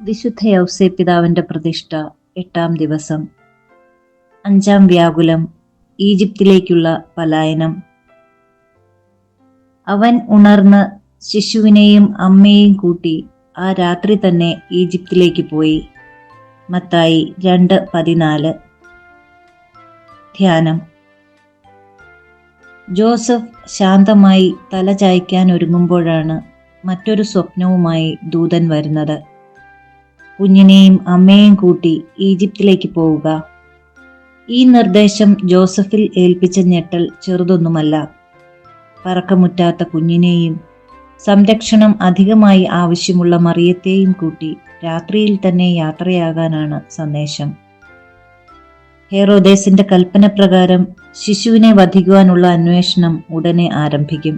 വിശുദ്ധ യൗസേ പിതാവിന്റെ പ്രതിഷ്ഠ 8-ാം ദിവസം. 5-ാം വ്യാകുലം. ഈജിപ്തിലേക്കുള്ള പലായനം. അവൻ ഉണർന്ന് ശിശുവിനെയും അമ്മയെയും കൂട്ടി ആ രാത്രി തന്നെ ഈജിപ്തിലേക്ക് പോയി. മത്തായി 2:14. ധ്യാനം. ജോസഫ് ശാന്തമായി തല ചായ്ക്കാൻ ഒരുങ്ങുമ്പോഴാണ് മറ്റൊരു സ്വപ്നവുമായി ദൂതൻ വരുന്നത്. കുഞ്ഞിനെയും അമ്മയെയും കൂട്ടി ഈജിപ്തിലേക്ക് പോവുക. ഈ നിർദ്ദേശം ജോസഫിൽ ഏൽപ്പിച്ച ഞെട്ടൽ ചെറുതൊന്നുമല്ല. പറക്കമുറ്റാത്ത കുഞ്ഞിനെയും സംരക്ഷണം അധികമായി ആവശ്യമുള്ള മറിയത്തെയും കൂട്ടി രാത്രിയിൽ തന്നെ യാത്രയാകാനാണ് സന്ദേശം. ഹെറോദേസിന്റെ കൽപ്പന പ്രകാരം ശിശുവിനെ വധിക്കുവാനുള്ള അന്വേഷണം ഉടനെ ആരംഭിക്കും.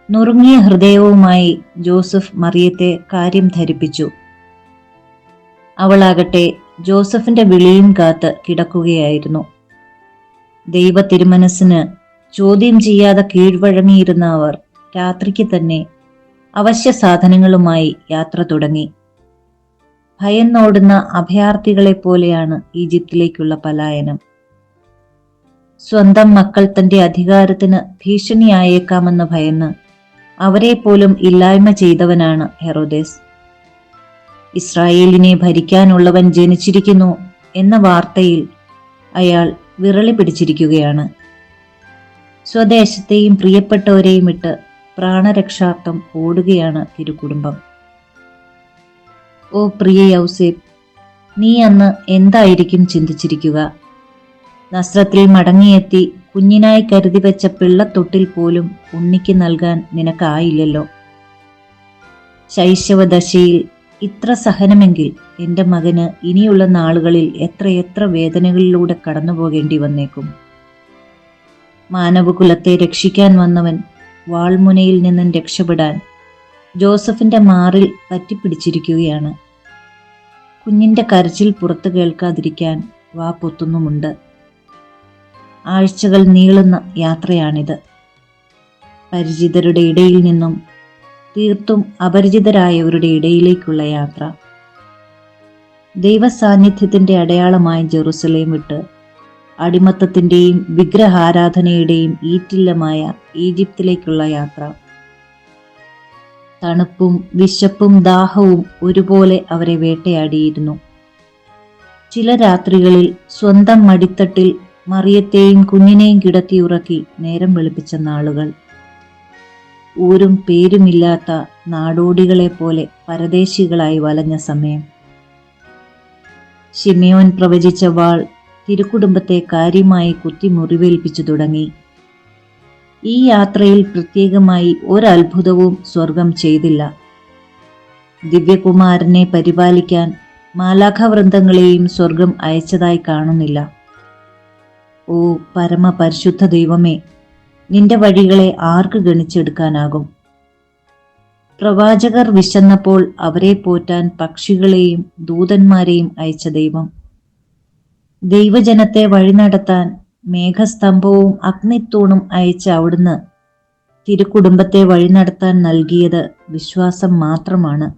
നുറുങ്ങിയ ഹൃദയവുമായി ജോസഫ് മറിയത്തെ കാര്യം ധരിപ്പിച്ചു. അവളാകട്ടെ ജോസഫിന്റെ വിളിയും കാത്ത് കിടക്കുകയായിരുന്നു. ദൈവ തിരുമനസ്സിന് ചോദ്യം ചെയ്യാതെ കീഴ്വഴങ്ങിയിരുന്ന അവർ രാത്രിക്ക് തന്നെ അവശ്യ സാധനങ്ങളുമായി യാത്ര തുടങ്ങി. ഭയന്നോടുന്ന അഭയാർത്ഥികളെ പോലെയാണ് ഈജിപ്തിലേക്കുള്ള പലായനം. സ്വന്തം മക്കൾ തന്റെ അധികാരത്തിന് ഭീഷണിയായേക്കാമെന്ന് ഭയന്ന് അവരെ പോലും ഇല്ലായ്മ ചെയ്തവനാണ് ഹെറോദേസ്. ഇസ്രായേലിനെ ഭരിക്കാനുള്ളവൻ ജനിച്ചിരിക്കുന്നു എന്ന വാർത്തയിൽ അയാൾ വിറളി പിടിച്ചിരിക്കുകയാണ്. സ്വദേശത്തെയും പ്രിയപ്പെട്ടവരെയും ഇട്ട് പ്രാണരക്ഷാർത്ഥം ഓടുകയാണ് തിരുക്കുടുംബം. ഓ പ്രിയ യൗസേപ്പ്, നീ അന്ന് എന്തായിരിക്കും ചിന്തിച്ചിരിക്കുക? നസ്രത്തിൽ മടങ്ങിയെത്തി കുഞ്ഞിനായി കരുതി വെച്ച പിള്ളത്തൊട്ടിൽ പോലും ഉണ്ണിക്ക് നൽകാൻ നിനക്കായില്ലല്ലോ. ശൈശവദശയിൽ ഇത്ര സഹനമെങ്കിൽ എൻ്റെ മകന് ഇനിയുള്ള നാളുകളിൽ എത്രയെത്ര വേദനകളിലൂടെ കടന്നുപോകേണ്ടി വന്നേക്കും. മാനവകുലത്തെ രക്ഷിക്കാൻ വന്നവൻ വാൾമുനയിൽ നിന്നും രക്ഷപ്പെടാൻ ജോസഫിന്റെ മാറിൽ പറ്റിപ്പിടിച്ചിരിക്കുകയാണ്. കുഞ്ഞിന്റെ കരച്ചിൽ പുറത്തു കേൾക്കാതിരിക്കാൻ വാ പൊത്തുന്നുമുണ്ട്. ആഴ്ചകൾ നീളുന്ന യാത്രയാണിത്. പരിചിതരുടെ ഇടയിൽ നിന്നും തീർത്തും അപരിചിതരായവരുടെ ഇടയിലേക്കുള്ള യാത്ര. ദൈവസാന്നിധ്യത്തിന്റെ അടയാളമായ ജെറുസലേം വിട്ട് അടിമത്തത്തിന്റെയും വിഗ്രഹാരാധനയുടെയും ഈറ്റില്ലമായ ഈജിപ്തിലേക്കുള്ള യാത്ര. തണുപ്പും വിശപ്പും ദാഹവും ഒരുപോലെ അവരെ വേട്ടയാടിയിരുന്നു. ചില രാത്രികളിൽ സ്വന്തം മടിത്തട്ടിൽ മറിയത്തെയും കുഞ്ഞിനെയും കിടത്തിയുറക്കി നേരം വെളുപ്പിച്ച നാളുകൾ. ഊരും പേരുമില്ലാത്ത നാടോടികളെ പോലെ പരദേശികളായി വലഞ്ഞ സമയം. ശിമയോൻ പ്രവചിച്ച വാൾ തിരുക്കുടുംബത്തെ കാര്യമായി കുത്തി മുറിവേൽപ്പിച്ചു തുടങ്ങി. ഈ യാത്രയിൽ പ്രത്യേകമായി ഒരത്ഭുതവും സ്വർഗം ചെയ്തില്ല. ദിവ്യകുമാരനെ പരിപാലിക്കാൻ മാലാഖവൃന്ദങ്ങളെയും സ്വർഗം അയച്ചതായി കാണുന്നില്ല. ഓ പരമപരിശുദ്ധ ദൈവമേ, നിന്റെ വഴികളെ ആർക്ക് ഗണിച്ചെടുക്കാനാകും? പ്രവാചകർ വിശന്നപ്പോൾ അവരെ പോറ്റാൻ പക്ഷികളെയും ദൂതന്മാരെയും അയച്ച ദൈവം, ദൈവജനത്തെ വഴി നടത്താൻ മേഘസ്തംഭവും അഗ്നിത്തൂണും അയച്ച അവിടുന്ന് തിരുക്കുടുംബത്തെ വഴി നടത്താൻ നൽകിയത് വിശ്വാസം മാത്രമാണ്.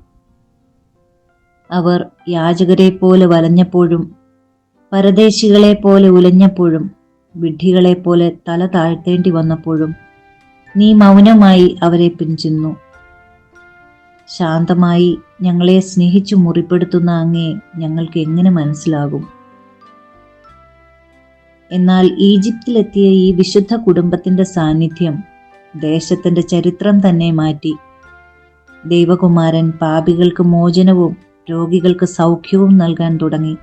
അവർ യാചകരെ പോലെ വലഞ്ഞപ്പോഴും പരദേശികളെ പോലെ ഉലഞ്ഞപ്പോഴും വിഡ്ഢികളെ പോലെ തല താഴ്ത്തേണ്ടി വന്നപ്പോഴും നീ മൗനമായി അവരെ പിൻചെന്നു. ശാന്തമായി ഞങ്ങളെ സ്നേഹിച്ചു മുറിപ്പെടുത്തുന്ന അങ്ങയെ ഞങ്ങൾക്ക് എങ്ങനെ മനസ്സിലാകും? എന്നാൽ ഈജിപ്തിലെത്തിയ ഈ വിശുദ്ധ കുടുംബത്തിന്റെ സാന്നിധ്യം ദേശത്തിന്റെ ചരിത്രം തന്നെ മാറ്റി. ദൈവകുമാരൻ പാപികൾക്ക് മോചനവും രോഗികൾക്ക് സൗഖ്യവും നൽകാൻ തുടങ്ങി.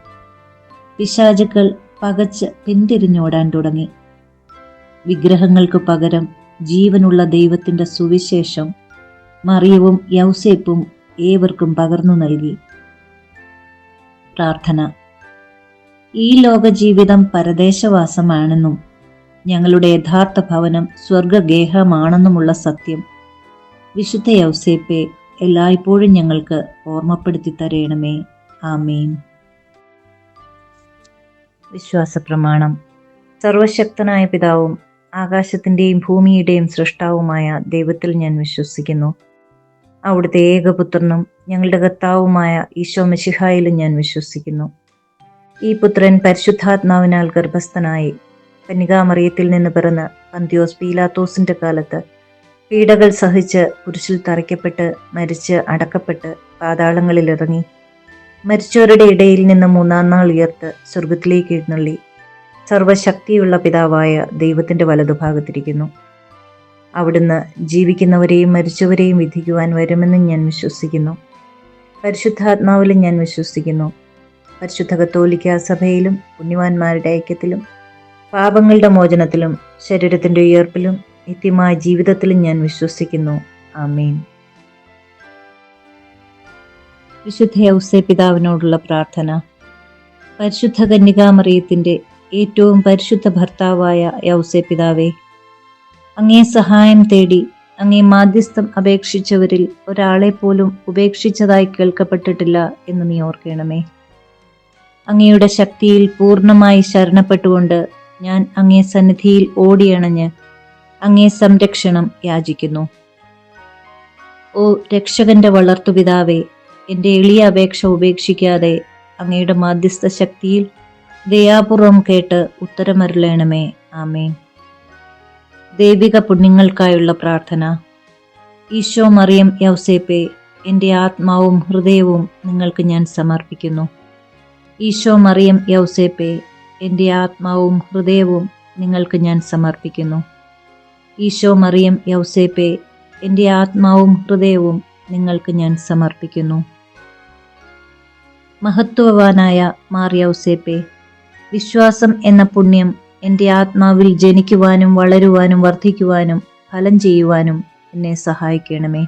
പിശാചുക്കൾ പകച്ച് പിന്തിരിഞ്ഞോടാൻ തുടങ്ങി. വിഗ്രഹങ്ങൾക്ക് പകരം ജീവനുള്ള ദൈവത്തിന്റെ സുവിശേഷം മറിയവും യൗസേപ്പും ഏവർക്കും പകർന്നു നൽകി. പ്രാർത്ഥന. ഈ ലോക ജീവിതം പരദേശവാസമാണെന്നും ഞങ്ങളുടെ യഥാർത്ഥ ഭവനം സ്വർഗഗേഹമാണെന്നുമുള്ള സത്യം വിശുദ്ധ യൗസേപ്പെ എല്ലായ്പ്പോഴും ഞങ്ങൾക്ക് ഓർമ്മപ്പെടുത്തി തരേണമേ. ആമേൻ. വിശ്വാസപ്രമാണം. സർവശക്തനായ പിതാവും ആകാശത്തിന്റെയും ഭൂമിയുടെയും സൃഷ്ടാവുമായ ദൈവത്തിൽ ഞാൻ വിശ്വസിക്കുന്നു. അവിടുത്തെ ഏകപുത്രനും ഞങ്ങളുടെ കർത്താവുമായ ഈശോ മിശിഹായിലും ഞാൻ വിശ്വസിക്കുന്നു. ഈ പുത്രൻ പരിശുദ്ധാത്മാവിനാൽ ഗർഭസ്ഥനായി കന്യകാമറിയത്തിൽ നിന്ന് പിറന്ന് പന്തിയോസ് പീലാത്തോസിന്റെ കാലത്ത് പീഡകൾ സഹിച്ച് കുരിശിൽ തറയ്ക്കപ്പെട്ട് മരിച്ച് അടക്കപ്പെട്ട് പാതാളങ്ങളിൽ ഇറങ്ങി മരിച്ചവരുടെ ഇടയിൽ നിന്ന് മൂന്നാം നാൾ ഉയർത്ത് സ്വർഗത്തിലേക്ക് എഴുന്നള്ളി സർവശക്തിയുള്ള പിതാവായ ദൈവത്തിന്റെ വലതുഭാഗത്തിരിക്കുന്നു. അവിടുന്ന് ജീവിക്കുന്നവരെയും മരിച്ചവരെയും വിധിക്കുവാൻ വരുമെന്ന് ഞാൻ വിശ്വസിക്കുന്നു. പരിശുദ്ധാത്മാവിലും ഞാൻ വിശ്വസിക്കുന്നു. പരിശുദ്ധ കത്തോലിക്കാ സഭയിലും പുണ്യവാന്മാരുടെ ഐക്യത്തിലും പാപങ്ങളുടെ മോചനത്തിലും ശരീരത്തിന്റെ ഉയർപ്പിലും നിത്യമായ ജീവിതത്തിലും ഞാൻ വിശ്വസിക്കുന്നു. ആമേൻ. വിശുദ്ധ ഔസേപ്പിതാവിനോടുള്ള പ്രാർത്ഥന. പരിശുദ്ധ കന്യകാമറിയത്തിന്റെ ഏറ്റവും പരിശുദ്ധ ഭർത്താവായ ഔസേപ്പിതാവേ, അങ്ങേ സഹായം തേടി അങ്ങേ മാധ്യസ്ഥം അപേക്ഷിച്ചവരിൽ ഒരാളെ പോലും ഉപേക്ഷിച്ചതായി കേൾക്കപ്പെട്ടിട്ടില്ല എന്ന് നീ ഓർക്കണമേ. അങ്ങയുടെ ശക്തിയിൽ പൂർണ്ണമായി ശരണപ്പെട്ടുകൊണ്ട് ഞാൻ അങ്ങേ സന്നിധിയിൽ ഓടിയണഞ്ഞ് അങ്ങേ സംരക്ഷണം യാചിക്കുന്നു. ഓ രക്ഷകന്റെ വളർത്തുപിതാവേ, എൻ്റെ എളിയ അപേക്ഷ ഉപേക്ഷിക്കാതെ അങ്ങയുടെ മാധ്യസ്ഥ ശക്തിയിൽ ദയാപൂർവം കേട്ട് ഉത്തരമരുളണമേ. ആമേൻ. ദൈവിക പുണ്യങ്ങൾക്കായുള്ള പ്രാർത്ഥന. ഈശോ, മറിയം, യൗസേപ്പേ, എൻ്റെ ആത്മാവും ഹൃദയവും നിങ്ങൾക്ക് ഞാൻ സമർപ്പിക്കുന്നു. ഈശോ, മറിയം, യൗസേപ്പേ, എൻ്റെ ആത്മാവും ഹൃദയവും നിങ്ങൾക്ക് ഞാൻ സമർപ്പിക്കുന്നു. ഈശോ, മറിയം, യൗസേപ്പേ, എൻ്റെ ആത്മാവും ഹൃദയവും നിങ്ങൾക്ക് ഞാൻ സമർപ്പിക്കുന്നു. മഹത്വവാനായ മാർ യൗസേപ്പേ, വിശ്വാസം എന്ന പുണ്യം എൻ്റെ ആത്മാവിൽ ജനിക്കുവാനും വളരുവാനും വർദ്ധിക്കുവാനും ഫലം ചെയ്യുവാനും എന്നെ സഹായിക്കണമേ.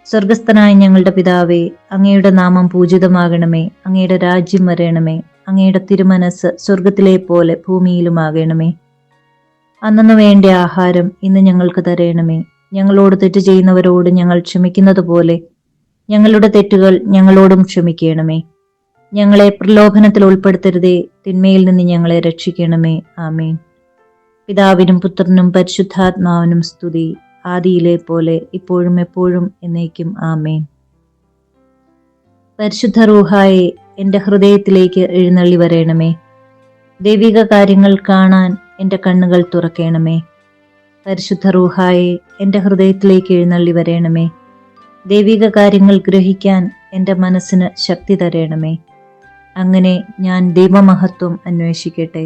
സ്വർഗസ്ഥനായ ഞങ്ങളുടെ പിതാവേ, അങ്ങയുടെ നാമം പൂജിതമാകണമേ. അങ്ങയുടെ രാജ്യം വരണമേ. അങ്ങയുടെ തിരുമനസ് സ്വർഗത്തിലെ പോലെ ഭൂമിയിലുമാകണമേ. അന്നു വേണ്ട ആഹാരം ഇന്ന് ഞങ്ങൾക്ക് തരണമേ. ഞങ്ങളോട് തെറ്റ് ചെയ്യുന്നവരോട് ഞങ്ങൾ ക്ഷമിക്കുന്നത് പോലെ ഞങ്ങളുടെ തെറ്റുകൾ ഞങ്ങളോടും ക്ഷമിക്കണമേ. ഞങ്ങളെ പ്രലോഭനത്തിൽ ഉൾപ്പെടുത്തരുതേ, തിന്മയിൽ നിന്ന് ഞങ്ങളെ രക്ഷിക്കണമേ. ആമേൻ. പിതാവിനും പുത്രനും പരിശുദ്ധാത്മാവിനും സ്തുതി, ആദിയിലെ പോലെ ഇപ്പോഴും എപ്പോഴും എന്നേക്കും. ആമേൻ. പരിശുദ്ധ റൂഹായെ എൻ്റെ ഹൃദയത്തിലേക്ക് എഴുന്നള്ളി വരേണമേ. ദൈവിക കാര്യങ്ങൾ കാണാൻ എൻ്റെ കണ്ണുകൾ തുറക്കണമേ. പരിശുദ്ധ റൂഹായെ എൻ്റെ ഹൃദയത്തിലേക്ക് എഴുന്നള്ളി വരേണമേ. ദൈവിക കാര്യങ്ങൾ ഗ്രഹിക്കാൻ എൻ്റെ മനസ്സിന് ശക്തി തരേണമേ. അങ്ങനെ ഞാൻ ദൈവമഹത്വം അന്വേഷിക്കട്ടെ.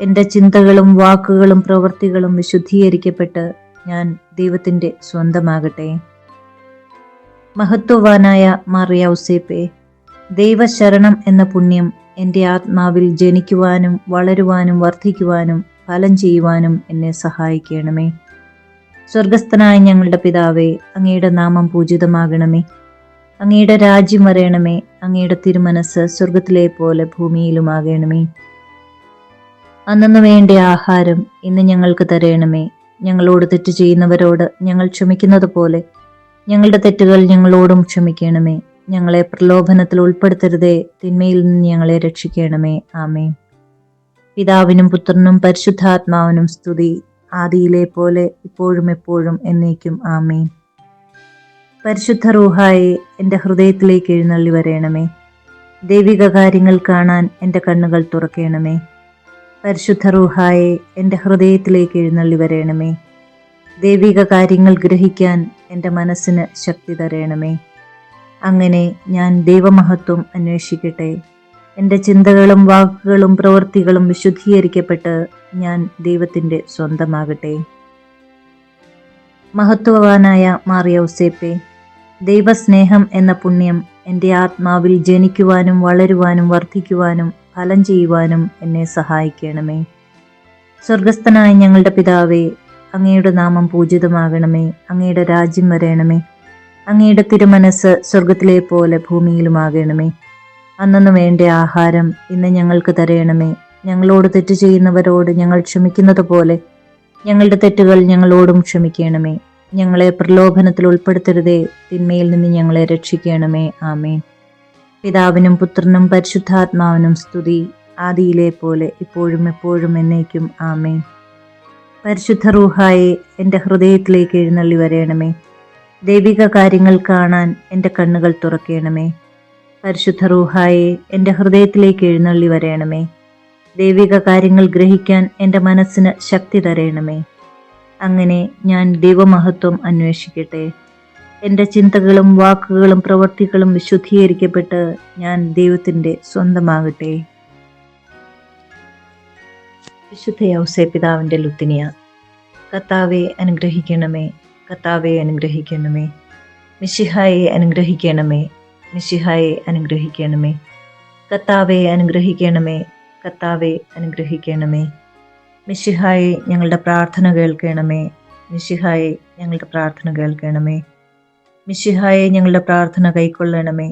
എൻ്റെ ചിന്തകളും വാക്കുകളും പ്രവൃത്തികളും വിശുദ്ധീകരിക്കപ്പെട്ട് ഞാൻ ദൈവത്തിൻ്റെ സ്വന്തമാകട്ടെ. മഹത്വവാനായ മാർ യൗസേപ്പേ, ദൈവശരണം എന്ന പുണ്യം എൻ്റെ ആത്മാവിൽ ജനിക്കുവാനും വളരുവാനും വർദ്ധിക്കുവാനും ഫലം ചെയ്യുവാനും എന്നെ സഹായിക്കണമേ. സ്വർഗസ്ഥനായ ഞങ്ങളുടെ പിതാവേ, അങ്ങയുടെ നാമം പൂജിതമാകണമേ. അങ്ങയുടെ രാജ്യം വരയണമേ. അങ്ങയുടെ തിരുമനസ് സ്വർഗത്തിലെ പോലെ ഭൂമിയിലുമാകണമേ. അന്നു വേണ്ട ആഹാരം ഇന്ന് ഞങ്ങൾക്ക് തരയണമേ. ഞങ്ങളോട് തെറ്റ് ചെയ്യുന്നവരോട് ഞങ്ങൾ ക്ഷമിക്കുന്നത് പോലെ ഞങ്ങളുടെ തെറ്റുകൾ ഞങ്ങളോടും ക്ഷമിക്കണമേ. ഞങ്ങളെ പ്രലോഭനത്തിൽ ഉൾപ്പെടുത്തരുതേ, തിന്മയിൽ നിന്ന് ഞങ്ങളെ രക്ഷിക്കണമേ. ആമേൻ. പിതാവിനും പുത്രനും പരിശുദ്ധാത്മാവിനും സ്തുതി, ആദിയിലെ പോലെ ഇപ്പോഴും എപ്പോഴും എന്നേക്കും. ആമേൻ. പരിശുദ്ധ റൂഹായെ എൻ്റെ ഹൃദയത്തിലേക്ക് എഴുന്നള്ളി വരയണമേ. ദൈവിക കാര്യങ്ങൾ കാണാൻ എൻ്റെ കണ്ണുകൾ തുറക്കണമേ. പരിശുദ്ധ റൂഹായെ എൻ്റെ ഹൃദയത്തിലേക്ക് എഴുന്നള്ളി വരയണമേ. ദൈവിക കാര്യങ്ങൾ ഗ്രഹിക്കാൻ എൻ്റെ മനസ്സിന് ശക്തി തരയണമേ. അങ്ങനെ ഞാൻ ദൈവമഹത്വം അന്വേഷിക്കട്ടെ. എൻ്റെ ചിന്തകളും വാക്കുകളും പ്രവൃത്തികളും വിശുദ്ധീകരിക്കപ്പെട്ട് ഞാൻ ദൈവത്തിൻ്റെ സ്വന്തമാകട്ടെ. മഹത്വവാനായ മാർ യൗസേപ്പേ, ദൈവസ്നേഹം എന്ന പുണ്യം എൻ്റെ ആത്മാവിൽ ജനിക്കുവാനും വളരുവാനും വർദ്ധിക്കുവാനും ഫലം ചെയ്യുവാനും എന്നെ സഹായിക്കണമേ. സ്വർഗസ്ഥനായ ഞങ്ങളുടെ പിതാവേ, അങ്ങയുടെ നാമം പൂജിതമാകണമേ. അങ്ങയുടെ രാജ്യം വരയണമേ. അങ്ങയുടെ തിരുമനസ് സ്വർഗത്തിലെ പോലെ ഭൂമിയിലുമാകണമേ. അന്നു വേണ്ട ആഹാരം ഇന്ന് ഞങ്ങൾക്ക് തരയണമേ. ഞങ്ങളോട് തെറ്റ് ചെയ്യുന്നവരോട് ഞങ്ങൾ ക്ഷമിക്കുന്നത് പോലെ ഞങ്ങളുടെ തെറ്റുകൾ ഞങ്ങളോടും ക്ഷമിക്കണമേ. ഞങ്ങളെ പ്രലോഭനത്തിൽ ഉൾപ്പെടുത്തരുതേ, തിന്മയിൽ നിന്ന് ഞങ്ങളെ രക്ഷിക്കണമേ. ആമേൻ. പിതാവിനും പുത്രനും പരിശുദ്ധാത്മാവിനും സ്തുതി, ആദിയിലെ പോലെ ഇപ്പോഴും എപ്പോഴും എന്നേക്കും. ആമേൻ. പരിശുദ്ധ റൂഹായെ എൻ്റെ ഹൃദയത്തിലേക്ക് എഴുന്നള്ളി വരയണമേ. ദൈവിക കാര്യങ്ങൾ കാണാൻ എൻ്റെ കണ്ണുകൾ തുറക്കണമേ. പരിശുദ്ധ റൂഹായെ എൻ്റെ ഹൃദയത്തിലേക്ക് എഴുന്നള്ളി വരയണമേ. ദൈവിക കാര്യങ്ങൾ ഗ്രഹിക്കാൻ എൻ്റെ മനസ്സിന് ശക്തി തരയണമേ. അങ്ങനെ ഞാൻ ദൈവമഹത്വം അന്വേഷിക്കട്ടെ. എൻ്റെ ചിന്തകളും വാക്കുകളും പ്രവൃത്തികളും വിശുദ്ധീകരിക്കപ്പെട്ട് ഞാൻ ദൈവത്തിൻ്റെ സ്വന്തമാകട്ടെ. വിശുദ്ധ യൗസേപ്പിതാവിൻ്റെ ലുത്തിനിയ. കർത്താവെ അനുഗ്രഹിക്കണമേ, കർത്താവെ അനുഗ്രഹിക്കണമേ. മിശിഹായെ അനുഗ്രഹിക്കണമേ, മിശിഹായെ അനുഗ്രഹിക്കണമേ. കർത്താവെ അനുഗ്രഹിക്കണമേ, കർത്താവെ അനുഗ്രഹിക്കണമേ. മിശിഹായെ ഞങ്ങളുടെ പ്രാർത്ഥന കേൾക്കണമേ, മിശിഹായെ ഞങ്ങളുടെ പ്രാർത്ഥന കേൾക്കണമേ. മിശിഹായെ ഞങ്ങളുടെ പ്രാർത്ഥന കൈക്കൊള്ളണമേ,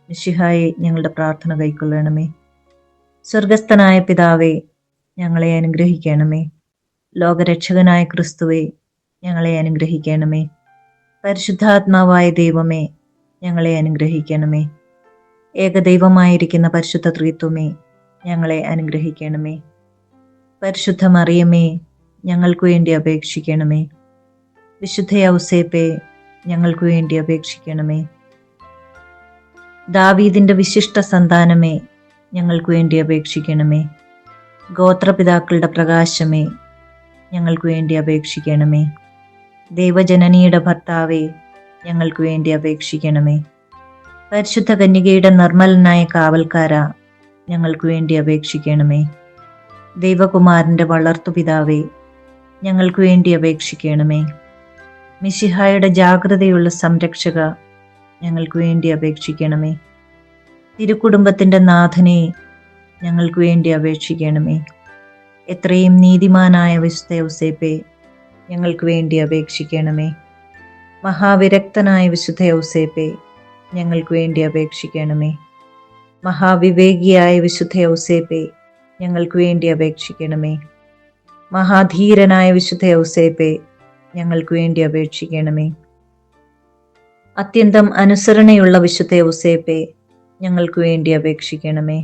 മിശിഹായെ ഞങ്ങളുടെ പ്രാർത്ഥന കൈക്കൊള്ളണമേ. സ്വർഗസ്ഥനായ പിതാവേ, ഞങ്ങളെ അനുഗ്രഹിക്കണമേ. ലോകരക്ഷകനായ ക്രിസ്തുവേ, ഞങ്ങളെ അനുഗ്രഹിക്കണമേ. പരിശുദ്ധാത്മാവായ ദൈവമേ, ഞങ്ങളെ അനുഗ്രഹിക്കണമേ. ഏകദൈവമായിരിക്കുന്ന പരിശുദ്ധ ത്രിത്വമേ, ഞങ്ങളെ അനുഗ്രഹിക്കണമേ. പരിശുദ്ധ മറിയമേ, ഞങ്ങൾക്ക് വേണ്ടി അപേക്ഷിക്കണമേ. വിശുദ്ധ യൗസേപ്പേ, ഞങ്ങൾക്ക് വേണ്ടി അപേക്ഷിക്കണമേ. ദാവീദിന്റെ വിശിഷ്ട സന്താനമേ, ഞങ്ങൾക്ക് വേണ്ടി അപേക്ഷിക്കണമേ. ഗോത്രപിതാക്കളുടെ പ്രകാശമേ, ഞങ്ങൾക്ക് വേണ്ടി അപേക്ഷിക്കണമേ. ദൈവജനനിയുടെ ഭർത്താവേ, ഞങ്ങൾക്ക് വേണ്ടി അപേക്ഷിക്കണമേ. പരിശുദ്ധ കന്യകയുടെ നിർമ്മലനായ കാവൽക്കാര, ഞങ്ങൾക്ക് വേണ്ടി അപേക്ഷിക്കണമേ. ദൈവകുമാരന്റെ വളർത്തുപിതാവേ, ഞങ്ങൾക്ക് വേണ്ടി അപേക്ഷിക്കണമേ. മിശിഹായുടെ ജാഗ്രതയുള്ള സംരക്ഷക, ഞങ്ങൾക്ക് വേണ്ടി അപേക്ഷിക്കണമേ. തിരുക്കുടുംബത്തിന്റെ നാഥനെ, ഞങ്ങൾക്ക് വേണ്ടി അപേക്ഷിക്കണമേ. എത്രയും നീതിമാനായ വിശുദ്ധ യൗസേപ്പേ, ഞങ്ങൾക്ക് വേണ്ടി അപേക്ഷിക്കണമേ. മഹാവിരക്തനായ വിശുദ്ധ യൗസേപ്പേ, ഞങ്ങൾക്ക് വേണ്ടി അപേക്ഷിക്കണമേ. മഹാവിവേകിയായ വിശുദ്ധ യൗസേപ്പേ, ഞങ്ങൾക്ക് വേണ്ടി അപേക്ഷിക്കണമേ. മഹാധീരനായ വിശുദ്ധ യൗസേപ്പേ, ഞങ്ങൾക്ക് വേണ്ടി അപേക്ഷിക്കണമേ. അത്യന്തം അനുസരണയുള്ള വിശുദ്ധ യൗസേപ്പേ, ഞങ്ങൾക്ക് വേണ്ടി അപേക്ഷിക്കണമേ.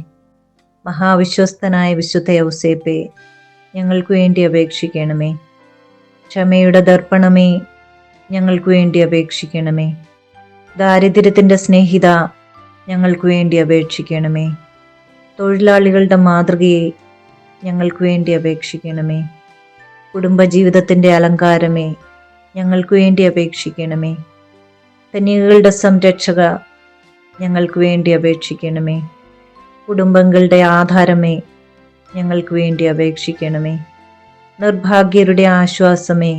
മഹാവിശ്വസ്തനായ വിശുദ്ധ യൗസേപ്പേ, ഞങ്ങൾക്ക് വേണ്ടി അപേക്ഷിക്കണമേ. ക്ഷമയുടെ ദർപ്പണമേ, ഞങ്ങൾക്ക് വേണ്ടി അപേക്ഷിക്കണമേ. ദാരിദ്ര്യത്തിന്റെ സ്നേഹിത, ഞങ്ങൾക്ക് വേണ്ടി അപേക്ഷിക്കണമേ. തൊഴിലാളികളുടെ മാതൃകയെ, ഞങ്ങൾക്ക് വേണ്ടി അപേക്ഷിക്കണമേ. കുടുംബജീവിതത്തിന്റെ അലങ്കാരമേ, ഞങ്ങൾക്ക് വേണ്ടി അപേക്ഷിക്കണമേ. കന്യകകളുടെ സംരക്ഷക, ഞങ്ങൾക്ക് വേണ്ടി അപേക്ഷിക്കണമേ. കുടുംബങ്ങളുടെ ആധാരമേ, ഞങ്ങൾക്ക് വേണ്ടി അപേക്ഷിക്കണമേ. നിർഭാഗ്യരുടെ ആശ്വാസമേ,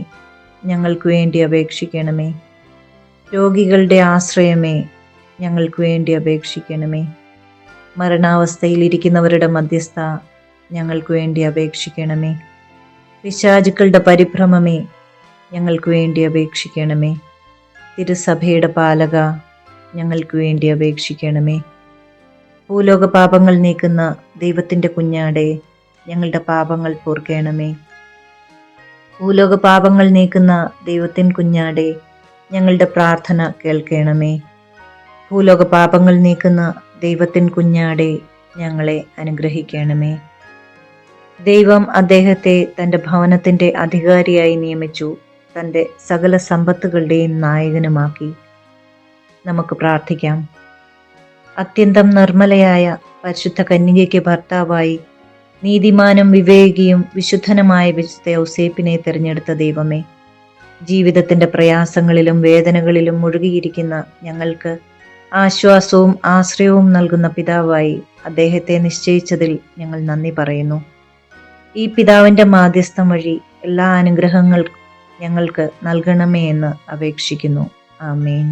ഞങ്ങൾക്ക് വേണ്ടി അപേക്ഷിക്കണമേ. രോഗികളുടെ ആശ്രയമേ, ഞങ്ങൾക്ക് വേണ്ടി അപേക്ഷിക്കണമേ. മരണാവസ്ഥയിലിരിക്കുന്നവരുടെ മധ്യസ്ഥ, ഞങ്ങൾക്ക് വേണ്ടി അപേക്ഷിക്കണമേ. പിശാചുക്കളുടെ പരിഭ്രമമേ, ഞങ്ങൾക്ക് വേണ്ടി അപേക്ഷിക്കണമേ. തിരുസഭയുടെ പാലക, ഞങ്ങൾക്ക് വേണ്ടി അപേക്ഷിക്കണമേ. ഭൂലോക പാപങ്ങൾ നീക്കുന്ന ദൈവത്തിൻ്റെ കുഞ്ഞാടെ, ഞങ്ങളുടെ പാപങ്ങൾ പൊറുക്കണമേ. ഭൂലോക പാപങ്ങൾ നീക്കുന്ന ദൈവത്തിൻ കുഞ്ഞാടെ, ഞങ്ങളുടെ പ്രാർത്ഥന കേൾക്കണമേ. ഭൂലോക പാപങ്ങൾ നീക്കുന്ന ദൈവത്തിൻ കുഞ്ഞാടെ, ഞങ്ങളെ അനുഗ്രഹിക്കണമേ. ദൈവം അദ്ദേഹത്തെ തൻ്റെ ഭവനത്തിൻ്റെ അധികാരിയായി നിയമിച്ചു, തൻ്റെ സകല സമ്പത്തുകളുടെയും നായകനുമാക്കി. നമുക്ക് പ്രാർത്ഥിക്കാം. അത്യന്തം നിർമ്മലയായ പരിശുദ്ധ കന്യകയ്ക്ക് ഭർത്താവായി നീതിമാനും വിവേകിയും വിശുദ്ധനുമായ വിശുദ്ധ യൗസേപ്പിനെ തിരഞ്ഞെടുത്ത ദൈവമേ, ജീവിതത്തിൻ്റെ പ്രയാസങ്ങളിലും വേദനകളിലും മുഴുകിയിരിക്കുന്ന ഞങ്ങൾക്ക് ആശ്വാസവും ആശ്രയവും നൽകുന്ന പിതാവായി അദ്ദേഹത്തെ നിശ്ചയിച്ചതിൽ ഞങ്ങൾ നന്ദി പറയുന്നു. ഈ പിതാവിൻ്റെ മാധ്യസ്ഥം വഴി എല്ലാ അനുഗ്രഹങ്ങൾക്കും ഞങ്ങൾക്ക് നൽകണമേ എന്ന് അപേക്ഷിക്കുന്നു. ആമേൻ.